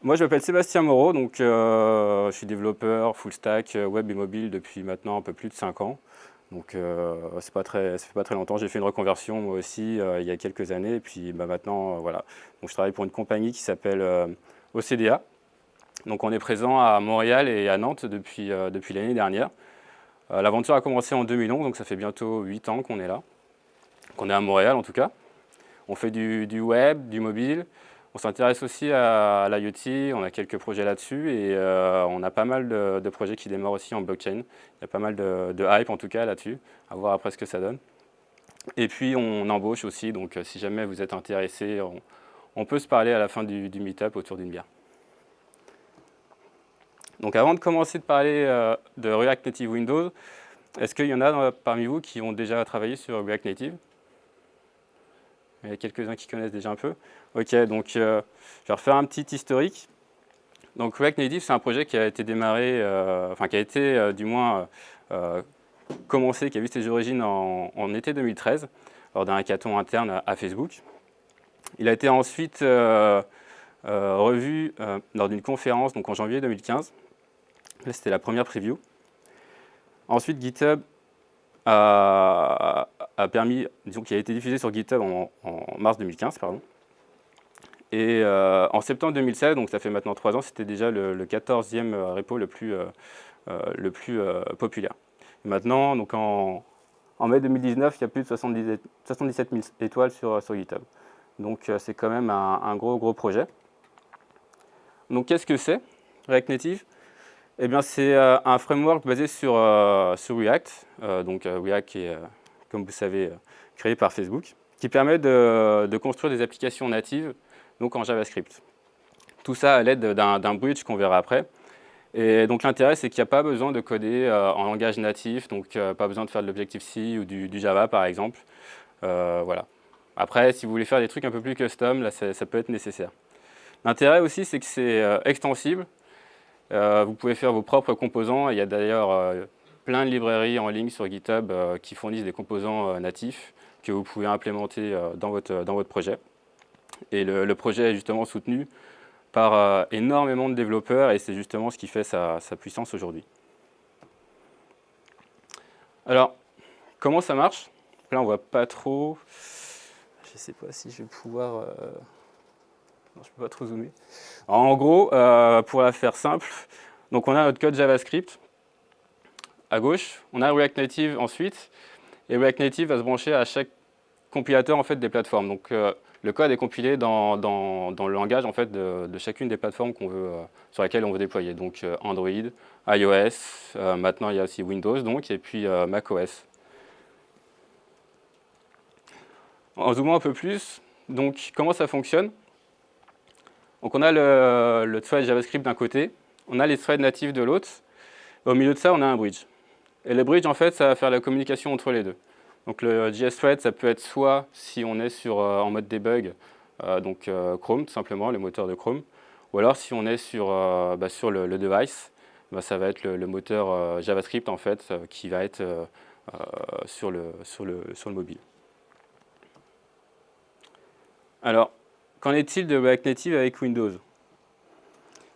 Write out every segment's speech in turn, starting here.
Moi, je m'appelle Sébastien Moreau, donc je suis développeur full stack web et mobile depuis maintenant un peu plus de 5 ans. Donc ça fait pas très longtemps. J'ai fait une reconversion moi aussi il y a quelques années et puis bah, maintenant voilà. Donc je travaille pour une compagnie qui s'appelle OCDA. Donc on est présent à Montréal et à Nantes depuis l'année dernière. L'aventure a commencé en 2011, donc ça fait bientôt 8 ans qu'on est là, qu'on est à Montréal en tout cas. On fait du web, du mobile. On s'intéresse aussi à l'IoT, on a quelques projets là-dessus et on a pas mal de projets qui démarrent aussi en blockchain. Il y a pas mal de hype en tout cas là-dessus, à voir après ce que ça donne. Et puis on embauche aussi, donc si jamais vous êtes intéressé, on peut se parler à la fin du meet-up autour d'une bière. Donc avant de commencer de parler de React Native Windows, est-ce qu'il y en a parmi vous qui ont déjà travaillé sur React Native? Il y a quelques-uns qui connaissent déjà un peu. Ok, donc je vais refaire un petit historique. Donc React Native, c'est un projet qui a été démarré, enfin qui a été du moins commencé, qui a vu ses origines en été 2013, lors d'un hackathon interne à Facebook. Il a été ensuite revu lors d'une conférence donc en janvier 2015. Là, c'était la première preview. Ensuite, GitHub a permis, disons qu'il a été diffusé sur GitHub en mars 2015, pardon. Et en septembre 2016, donc ça fait maintenant 3 ans, c'était déjà le 14e repo le plus populaire. Et maintenant, donc en mai 2019, il y a plus de 77 000 étoiles sur GitHub. Donc c'est quand même un gros projet. Donc qu'est-ce que c'est React Native? Eh bien c'est un framework basé sur React, React qui est, comme vous savez, créé par Facebook, qui permet de construire des applications natives donc en JavaScript. Tout ça à l'aide d'un bridge qu'on verra après. Et donc l'intérêt, c'est qu'il n'y a pas besoin de coder en langage natif, donc pas besoin de faire de l'Objective-C ou du Java par exemple. Voilà. Après, si vous voulez faire des trucs un peu plus custom, là, ça peut être nécessaire. L'intérêt aussi, c'est que c'est extensible. Vous pouvez faire vos propres composants. Il y a d'ailleurs plein de librairies en ligne sur GitHub qui fournissent des composants natifs que vous pouvez implémenter dans votre projet. Et le projet est justement soutenu par énormément de développeurs et c'est justement ce qui fait sa puissance aujourd'hui. Alors, comment ça marche? Là, on voit pas trop. Je ne sais pas si je vais pouvoir. Non, je ne peux pas trop zoomer. Alors, en gros, pour la faire simple, donc on a notre code JavaScript à gauche, on a React Native ensuite, et React Native va se brancher à chaque compilateur en fait des plateformes. Donc le code est compilé dans le langage en fait de chacune des plateformes qu'on veut, sur lesquelles on veut déployer. Donc Android, iOS, maintenant il y a aussi Windows donc, et puis macOS. En zoomant un peu plus, donc comment ça fonctionne? Donc on a le thread JavaScript d'un côté, on a les threads natifs de l'autre, et au milieu de ça on a un bridge. Et le bridge en fait ça va faire la communication entre les deux. Donc le JS thread ça peut être soit si on est en mode debug, Chrome tout simplement, le moteur de Chrome, ou alors si on est sur le device, ça va être le moteur JavaScript en fait qui va être sur le mobile. Alors, qu'en est-il de React Native avec Windows?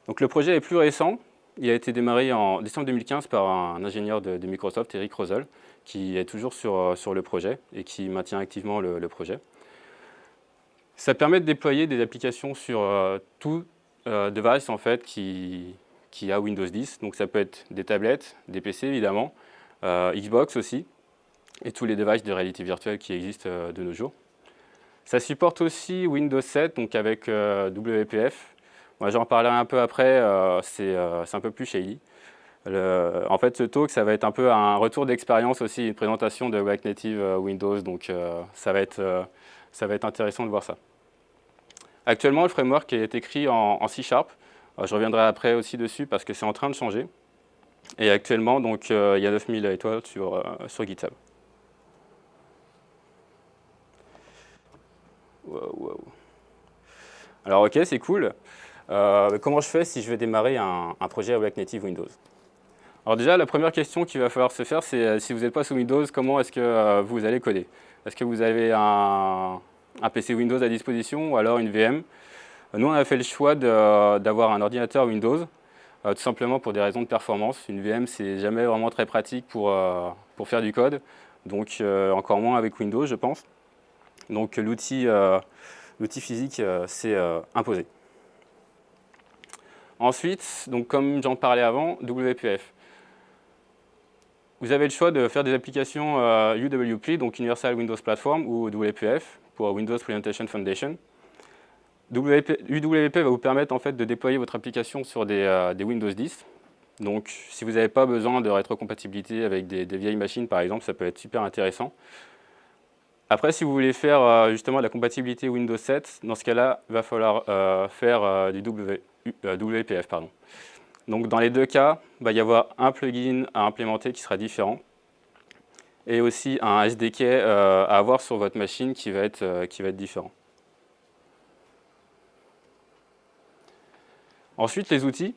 Donc le projet est plus récent, il a été démarré en décembre 2015 par un ingénieur de Microsoft, Eric Rosel, qui est toujours sur le projet et qui maintient activement le projet. Ça permet de déployer des applications sur tout device en fait, qui a Windows 10. Donc ça peut être des tablettes, des PC évidemment, Xbox aussi, et tous les devices de réalité virtuelle qui existent de nos jours. Ça supporte aussi Windows 7, donc avec WPF. Moi, j'en parlerai un peu après, c'est un peu plus shady. En fait, ce talk, ça va être un peu un retour d'expérience aussi, une présentation de React Native Windows, donc ça va être intéressant de voir ça. Actuellement, le framework est écrit en C#. Je reviendrai après aussi dessus parce que c'est en train de changer. Et actuellement, donc, il y a 9000 étoiles sur GitHub. Wow. Alors ok, c'est cool. Comment je fais si je veux démarrer un projet React Native Windows? Alors déjà, la première question qu'il va falloir se faire, c'est si vous n'êtes pas sous Windows, comment est-ce que vous allez coder? Est-ce que vous avez un PC Windows à disposition ou alors une VM? Nous, on a fait le choix d'avoir un ordinateur Windows, tout simplement pour des raisons de performance. Une VM, c'est jamais vraiment très pratique pour faire du code, donc encore moins avec Windows, je pense. Donc l'outil physique s'est imposé. Ensuite, donc, comme j'en parlais avant, WPF. Vous avez le choix de faire des applications UWP, donc Universal Windows Platform, ou WPF, pour Windows Presentation Foundation. UWP va vous permettre en fait, de déployer votre application sur des Windows 10. Donc, si vous n'avez pas besoin de rétrocompatibilité avec des vieilles machines, par exemple, ça peut être super intéressant. Après, si vous voulez faire justement la compatibilité Windows 7, dans ce cas-là, il va falloir faire du WPF. Pardon. Donc, dans les deux cas, il va y avoir un plugin à implémenter qui sera différent et aussi un SDK à avoir sur votre machine qui va être différent. Ensuite, les outils.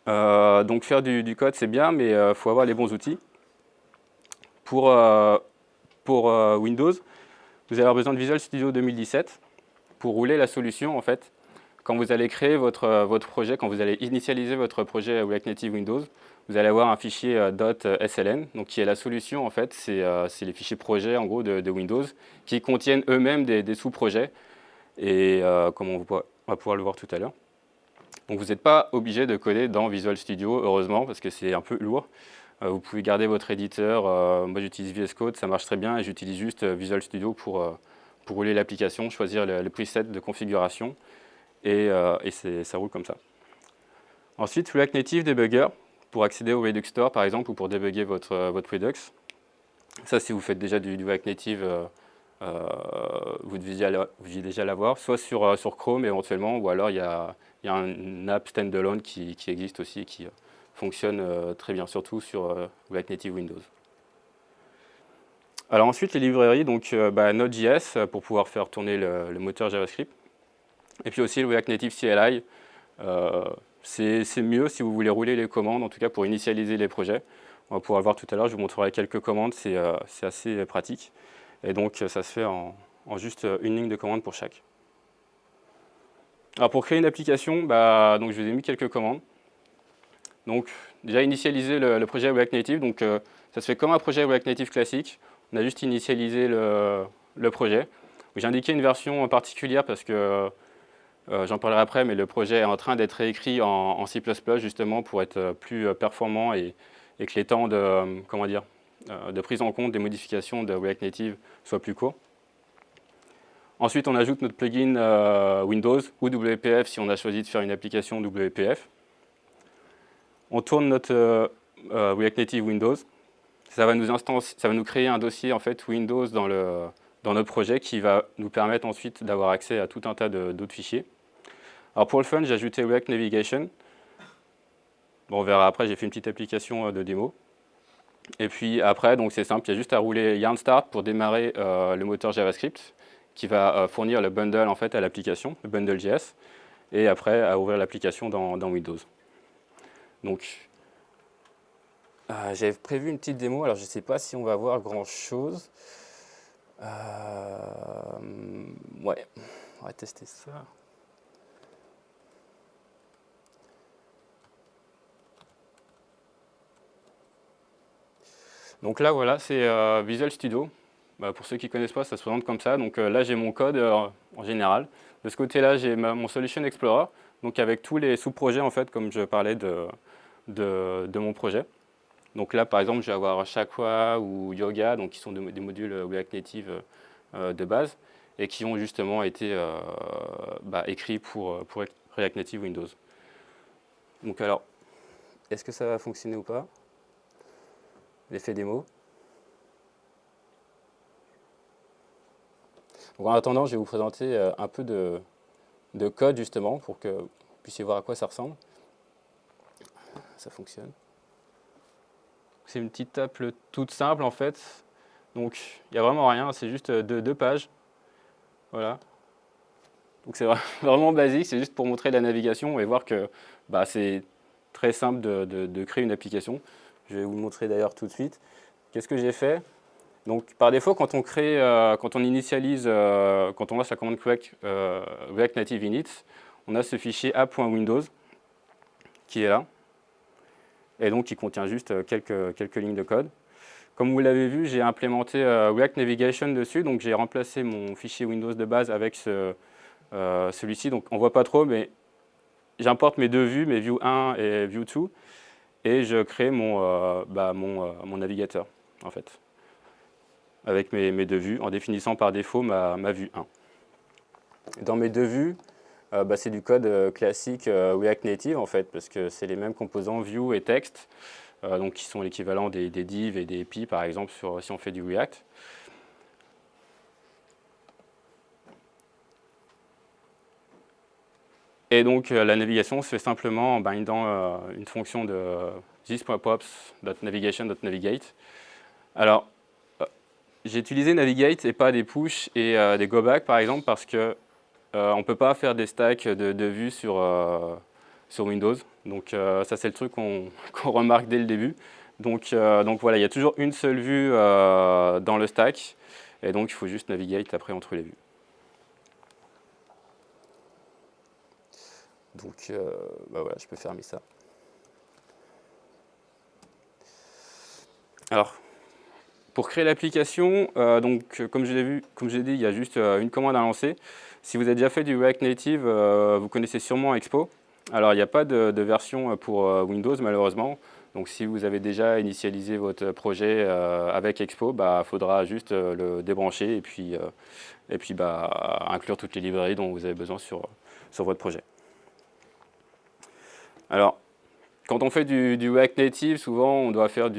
Donc, faire du code, c'est bien, mais il faut avoir les bons outils. Pour Windows, vous allez avoir besoin de Visual Studio 2017 pour rouler la solution, en fait. Quand vous allez créer votre projet, quand vous allez initialiser votre projet React Native Windows, vous allez avoir un fichier .sln, donc qui est la solution, en fait. C'est les fichiers projets, en gros, de Windows, qui contiennent eux-mêmes des sous-projets, et comme on va pouvoir le voir tout à l'heure. Donc vous n'êtes pas obligé de coder dans Visual Studio, heureusement, parce que c'est un peu lourd. Vous pouvez garder votre éditeur. Moi, j'utilise VS Code, ça marche très bien, et j'utilise juste Visual Studio pour rouler l'application, choisir le preset de configuration, et ça roule comme ça. Ensuite, React Native Debugger, pour accéder au Redux Store, par exemple, ou pour débugger votre Redux. Ça, si vous faites déjà du React Native, vous deviez déjà l'avoir, soit sur Chrome éventuellement, ou alors il y a une app standalone qui existe aussi et qui fonctionne très bien, surtout sur React Native Windows. Alors ensuite, les librairies, donc Node.js pour pouvoir faire tourner le moteur JavaScript. Et puis aussi le React Native CLI. C'est mieux si vous voulez rouler les commandes, en tout cas pour initialiser les projets. On va pouvoir le voir tout à l'heure, je vous montrerai quelques commandes, c'est assez pratique. Et donc ça se fait en juste une ligne de commande pour chaque. Alors pour créer une application, donc je vous ai mis quelques commandes. Donc déjà initialiser le projet React Native, donc ça se fait comme un projet React Native classique. On a juste initialisé le projet. J'ai indiqué une version particulière parce que j'en parlerai après, mais le projet est en train d'être réécrit en C++ justement pour être plus performant et que les temps de prise en compte des modifications de React Native soient plus courts. Ensuite, on ajoute notre plugin Windows ou WPF si on a choisi de faire une application WPF. On tourne notre React Native Windows. Ça va nous créer un dossier en fait Windows dans notre projet qui va nous permettre ensuite d'avoir accès à tout un tas d'autres fichiers. Alors pour le fun, j'ai ajouté React Navigation. Bon, on verra après, j'ai fait une petite application de démo. Et puis après, donc c'est simple, il y a juste à rouler yarn start pour démarrer le moteur JavaScript qui va fournir le bundle en fait à l'application, le bundle.js, et après à ouvrir l'application dans Windows. Donc j'avais prévu une petite démo, alors je ne sais pas si on va voir grand chose. Ouais, on va tester ça. Donc là, voilà, c'est Visual Studio. Pour ceux qui ne connaissent pas, ça se présente comme ça. Donc là, j'ai mon code en général. De ce côté-là, j'ai mon Solution Explorer, donc avec tous les sous-projets, en fait, comme je parlais de mon projet. Donc là, par exemple, je vais avoir Chakra ou Yoga, donc qui sont des modules React Native de base, et qui ont justement été écrits pour React Native Windows. Donc alors, est-ce que ça va fonctionner ou pas? L'effet démo. Donc en attendant, je vais vous présenter un peu de code justement pour que vous puissiez voir à quoi ça ressemble. Ça fonctionne. C'est une petite table toute simple en fait. Donc il n'y a vraiment rien, c'est juste deux pages. Voilà. Donc c'est vraiment basique, c'est juste pour montrer la navigation et voir que c'est très simple de créer une application. Je vais vous le montrer d'ailleurs tout de suite. Qu'est-ce que j'ai fait? Donc par défaut, quand on initialise, quand on lance la commande React Native Init, on a ce fichier app.windows qui est là, et donc qui contient juste quelques lignes de code. Comme vous l'avez vu, j'ai implémenté React Navigation dessus, donc j'ai remplacé mon fichier Windows de base avec celui-ci. Donc on ne voit pas trop, mais j'importe mes deux vues, mes View 1 et View 2, et je crée mon navigateur, en fait, avec mes deux vues, en définissant par défaut ma vue 1. Dans mes deux vues, c'est du code classique React Native, en fait, parce que c'est les mêmes composants View et Text, donc qui sont l'équivalent des divs et des API, par exemple, si on fait du React. Et donc la navigation se fait simplement en bindant une fonction de this.pops.navigation.navigate. Alors, j'ai utilisé navigate et pas des push et des go back, par exemple, parce que on ne peut pas faire des stacks de vues sur Windows. Donc ça, c'est le truc qu'on remarque dès le début. Donc voilà, il y a toujours une seule vue dans le stack, et donc il faut juste navigate après entre les vues. Donc voilà, je peux fermer ça. Alors, pour créer l'application, comme je l'ai dit, il y a juste une commande à lancer. Si vous avez déjà fait du React Native, vous connaissez sûrement Expo. Alors, il n'y a pas de version pour Windows, malheureusement. Donc, si vous avez déjà initialisé votre projet avec Expo, il faudra juste le débrancher et puis inclure toutes les librairies dont vous avez besoin sur votre projet. Alors, quand on fait du React Native, souvent on doit faire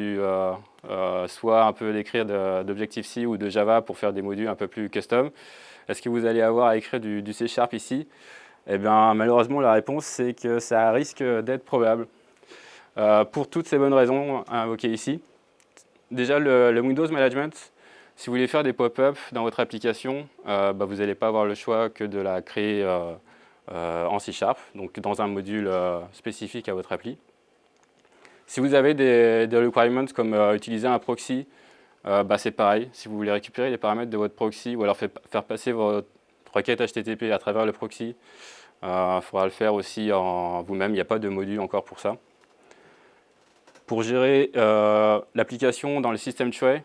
soit un peu d'écrire d'Objective-C ou de Java pour faire des modules un peu plus custom. Est-ce que vous allez avoir à écrire du C# ici? Eh bien, malheureusement, la réponse, c'est que ça risque d'être probable. Pour toutes ces bonnes raisons invoquées ici. Déjà, le Windows Management, si vous voulez faire des pop-up dans votre application, vous n'allez pas avoir le choix que de la créer en C#, donc dans un module spécifique à votre appli. Si vous avez des requirements comme utiliser un proxy, c'est pareil. Si vous voulez récupérer les paramètres de votre proxy ou alors faire passer votre requête HTTP à travers le proxy, il faudra le faire aussi en vous-même. Il n'y a pas de module encore pour ça. Pour gérer l'application dans le system tray,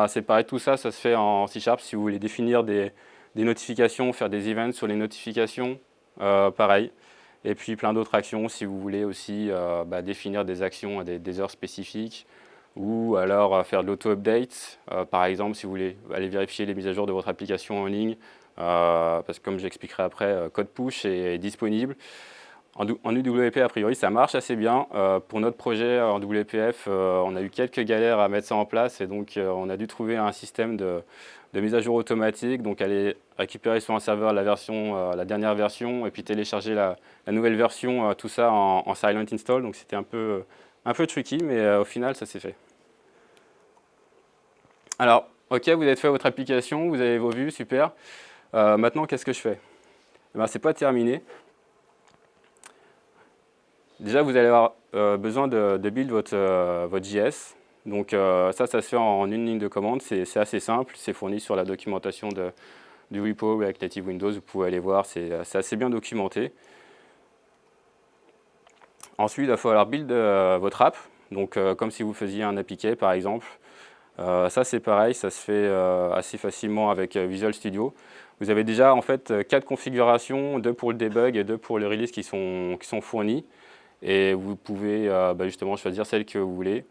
c'est pareil, tout ça se fait en C#. Si vous voulez définir des notifications, faire des events sur les notifications, pareil. Et puis plein d'autres actions si vous voulez aussi définir des actions à des heures spécifiques ou alors faire de l'auto-update. Par exemple, si vous voulez aller vérifier les mises à jour de votre application en ligne, parce que comme j'expliquerai après, code push est disponible. En UWP, a priori, ça marche assez bien. Pour notre projet en WPF, on a eu quelques galères à mettre ça en place et donc on a dû trouver un système de mise à jour automatique, donc aller récupérer sur un serveur la dernière version et puis télécharger la nouvelle version, tout ça en silent install. Donc c'était un peu tricky, mais au final, ça s'est fait. Alors, ok, vous avez fait votre application, vous avez vos vues, super. Maintenant, qu'est-ce que je fais? C'est pas terminé. Déjà, vous allez avoir besoin de build votre JS. Donc ça se fait en une ligne de commande, c'est assez simple, c'est fourni sur la documentation du repo React Native Windows, vous pouvez aller voir, c'est assez bien documenté. Ensuite, il va falloir build votre app, donc comme si vous faisiez un APK par exemple. Ça c'est pareil, ça se fait assez facilement avec Visual Studio. Vous avez déjà en fait 4 configurations, 2 pour le debug et 2 pour le release qui sont fournies. Et vous pouvez justement choisir celle que vous voulez.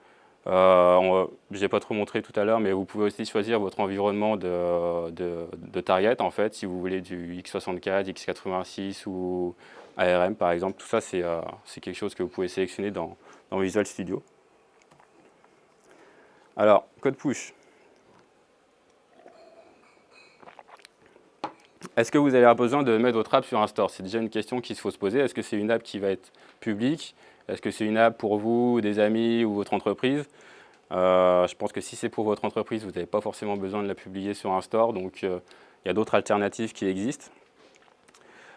Je n'ai pas trop montré tout à l'heure, mais vous pouvez aussi choisir votre environnement de target, en fait, si vous voulez du x64, x86 ou ARM, par exemple. Tout ça, c'est quelque chose que vous pouvez sélectionner dans Visual Studio. Alors, code push. Est-ce que vous allez avoir besoin de mettre votre app sur un store? C'est déjà une question qu'il faut se poser. Est-ce que c'est une app qui va être publique? Est-ce que c'est une app pour vous, des amis ou votre entreprise? Je pense que si c'est pour votre entreprise, vous n'avez pas forcément besoin de la publier sur un store. Donc, il y a d'autres alternatives qui existent.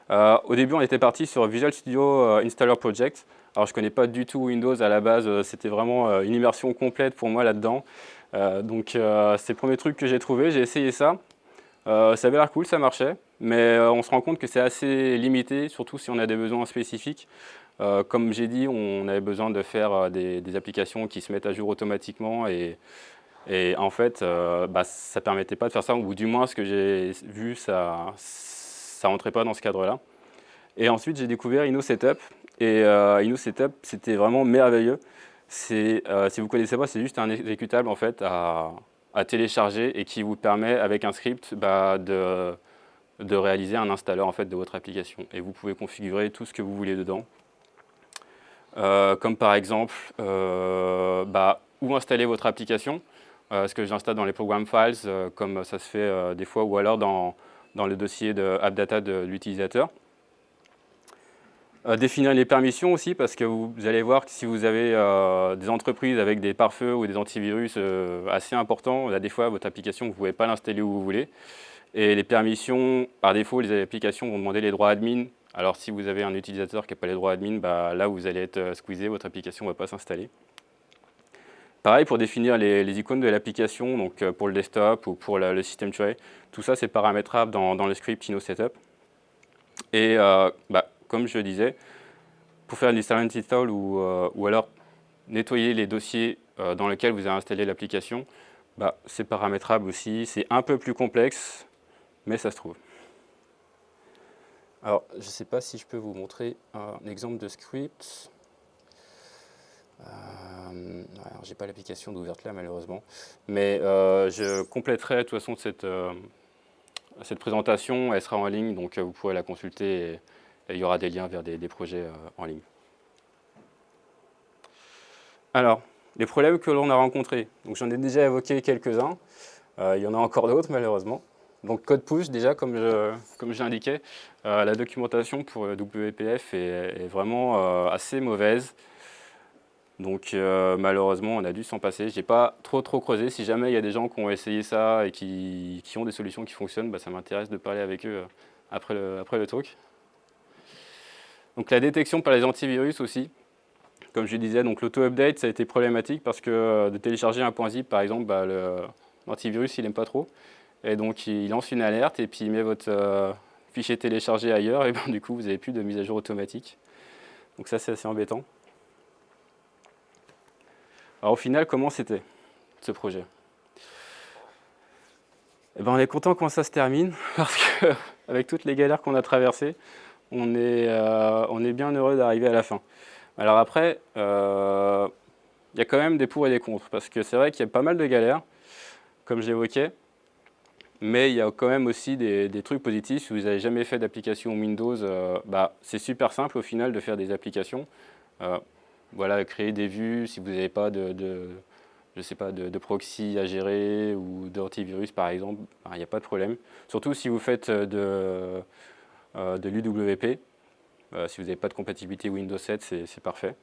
Au début, on était parti sur Visual Studio Installer Project. Alors, je ne connais pas du tout Windows à la base. C'était vraiment une immersion complète pour moi là-dedans. C'est le premier truc que j'ai trouvé, j'ai essayé ça. Ça avait l'air cool, ça marchait, mais on se rend compte que c'est assez limité, surtout si on a des besoins spécifiques. Comme j'ai dit, on avait besoin de faire des applications qui se mettent à jour automatiquement et en fait, ça ne permettait pas de faire ça, ou du moins ce que j'ai vu, ça ne rentrait pas dans ce cadre-là. Et ensuite, j'ai découvert InnoSetup, et InnoSetup, c'était vraiment merveilleux. Si vous ne connaissez pas, c'est juste un exécutable en fait, à télécharger et qui vous permet, avec un script, de réaliser un installeur en fait, de votre application. Et vous pouvez configurer tout ce que vous voulez dedans. Comme par exemple, où installer votre application, ce que j'installe dans les program files, comme ça se fait des fois, ou alors dans le dossier de AppData de l'utilisateur. Définir les permissions aussi, parce que vous allez voir que si vous avez des entreprises avec des pare-feux ou des antivirus assez importants, des fois votre application, vous ne pouvez pas l'installer où vous voulez. Et les permissions, par défaut, les applications vont demander les droits admin. Alors si vous avez un utilisateur qui n'a pas les droits admin, là vous allez être squeezé, votre application ne va pas s'installer. Pareil pour définir les icônes de l'application, donc pour le desktop ou pour le system tray, tout ça c'est paramétrable dans le script InnoSetup. Et comme je le disais, pour faire du silent install ou alors nettoyer les dossiers dans lesquels vous avez installé l'application, c'est paramétrable aussi. C'est un peu plus complexe, mais ça se trouve. Alors, je ne sais pas si je peux vous montrer un exemple de script. Je n'ai pas l'application d'ouverte là, malheureusement. Mais je compléterai de toute façon cette présentation. Elle sera en ligne, donc vous pourrez la consulter et il y aura des liens vers des projets en ligne. Alors, les problèmes que l'on a rencontrés. Donc, j'en ai déjà évoqué quelques-uns. Il y en a encore d'autres, malheureusement. Donc, code push, déjà, comme je l'indiquais, la documentation pour WPF est vraiment assez mauvaise. Donc, malheureusement, on a dû s'en passer. Je n'ai pas trop creusé. Si jamais il y a des gens qui ont essayé ça et qui ont des solutions qui fonctionnent, ça m'intéresse de parler avec eux après le talk. Donc, la détection par les antivirus aussi. Comme je disais, l'auto-update, ça a été problématique parce que de télécharger un .zip, par exemple, l'antivirus, il n'aime pas trop. Et donc, il lance une alerte et puis il met votre fichier téléchargé ailleurs. Et du coup, vous n'avez plus de mise à jour automatique. Donc ça, c'est assez embêtant. Alors au final, comment c'était ce projet? On est content quand ça se termine parce qu'avec toutes les galères qu'on a traversées, on est bien heureux d'arriver à la fin. Alors après, il y a quand même des pour et des contre, parce que c'est vrai qu'il y a pas mal de galères, comme j'évoquais, mais il y a quand même aussi des trucs positifs. Si vous n'avez jamais fait d'application Windows, c'est super simple au final de faire des applications. Voilà, créer des vues, si vous n'avez pas je sais pas, de proxy à gérer ou d'antivirus par exemple, il n'y a pas de problème. Surtout si vous faites de l'UWP. Si vous n'avez pas de compatibilité Windows 7, c'est parfait.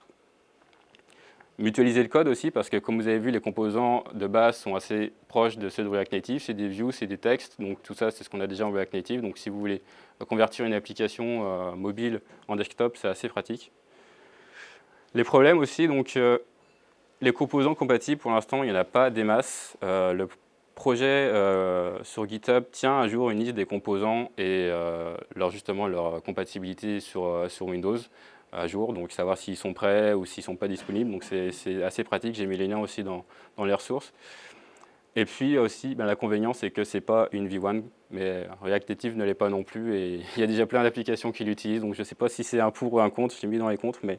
Mutualiser le code aussi, parce que comme vous avez vu, les composants de base sont assez proches de ceux de React Native. C'est des views, c'est des textes, donc tout ça, c'est ce qu'on a déjà en React Native. Donc si vous voulez convertir une application mobile en desktop, c'est assez pratique. Les problèmes aussi, donc les composants compatibles, pour l'instant, il n'y en a pas des masses. Le projet sur GitHub tient à jour une liste des composants et justement leur compatibilité sur Windows à jour, donc savoir s'ils sont prêts ou s'ils ne sont pas disponibles. Donc c'est assez pratique, j'ai mis les liens aussi dans les ressources. Et puis aussi, l'inconvénient, c'est que ce n'est pas une V1, mais React Native ne l'est pas non plus. Et il y a déjà plein d'applications qui l'utilisent, donc je ne sais pas si c'est un pour ou un contre, je l'ai mis dans les contre, mais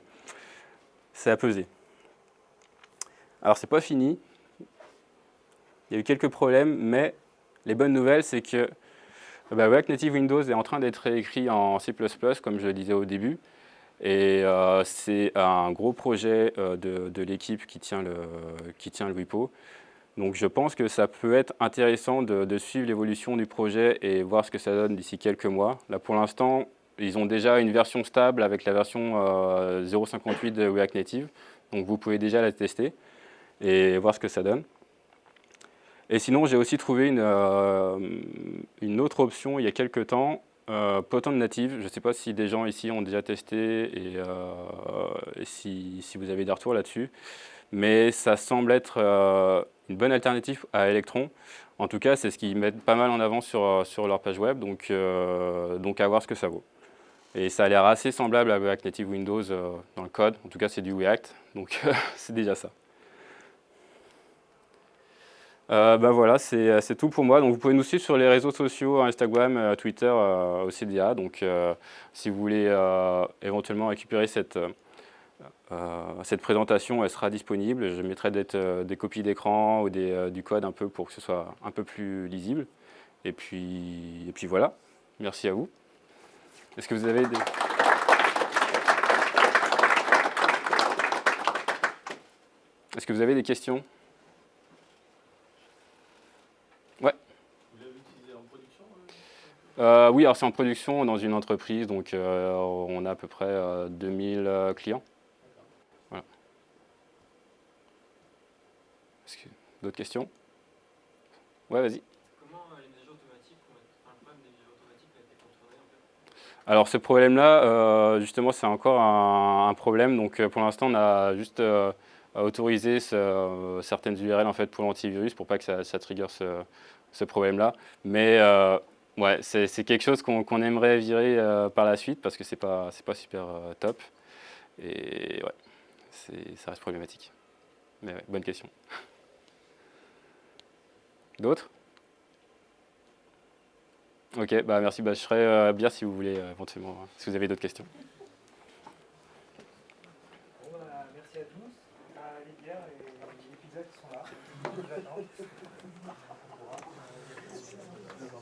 c'est à peser. Alors c'est pas fini, il y a eu quelques problèmes, mais les bonnes nouvelles, c'est que React Native Windows est en train d'être réécrit en C++, comme je le disais au début. Et c'est un gros projet de l'équipe qui tient le repo. Donc je pense que ça peut être intéressant de suivre l'évolution du projet et voir ce que ça donne d'ici quelques mois. Là pour l'instant, ils ont déjà une version stable avec la version 0.58 de React Native. Donc vous pouvez déjà la tester et voir ce que ça donne. Et sinon, j'ai aussi trouvé une autre option il y a quelques temps, Potent Native. Je ne sais pas si des gens ici ont déjà testé et si vous avez des retours là-dessus. mais ça semble être une bonne alternative à Electron. En tout cas, c'est ce qu'ils mettent pas mal en avant sur leur page web, donc à voir ce que ça vaut. Et ça a l'air assez semblable à React Native Windows dans le code. En tout cas, c'est du React, donc c'est déjà ça. Voilà, c'est tout pour moi. Donc vous pouvez nous suivre sur les réseaux sociaux, Instagram, Twitter, OCDA. Donc si vous voulez éventuellement récupérer cette présentation, elle sera disponible. Je mettrai des copies d'écran ou du code un peu pour que ce soit un peu plus lisible. Et puis voilà. Merci à vous. Est-ce que vous avez des... Est-ce que vous avez des questions? Ouais. Vous l'avez utilisé en production Oui, alors c'est en production dans une entreprise, donc on a à peu près 2000 clients. Voilà. D'autres questions? Ouais, vas-y. Comment les mises à jour automatiques, le problème des mises à jour automatiques a été contourné en fait? Alors ce problème-là, justement, c'est encore un problème. Donc pour l'instant, on a juste autorisé certaines URL en fait, pour l'antivirus pour pas que ça trigger ce problème-là. Mais ouais, c'est quelque chose qu'on aimerait virer par la suite parce que c'est pas super top. Et ouais, ça reste problématique. Mais ouais, bonne question. D'autres? Ok, bah merci. Bah, je serais bien si vous voulez éventuellement, si vous avez d'autres questions. Bon, merci à tous. Les bières et les pizzas qui sont là. J'attends. On pourra.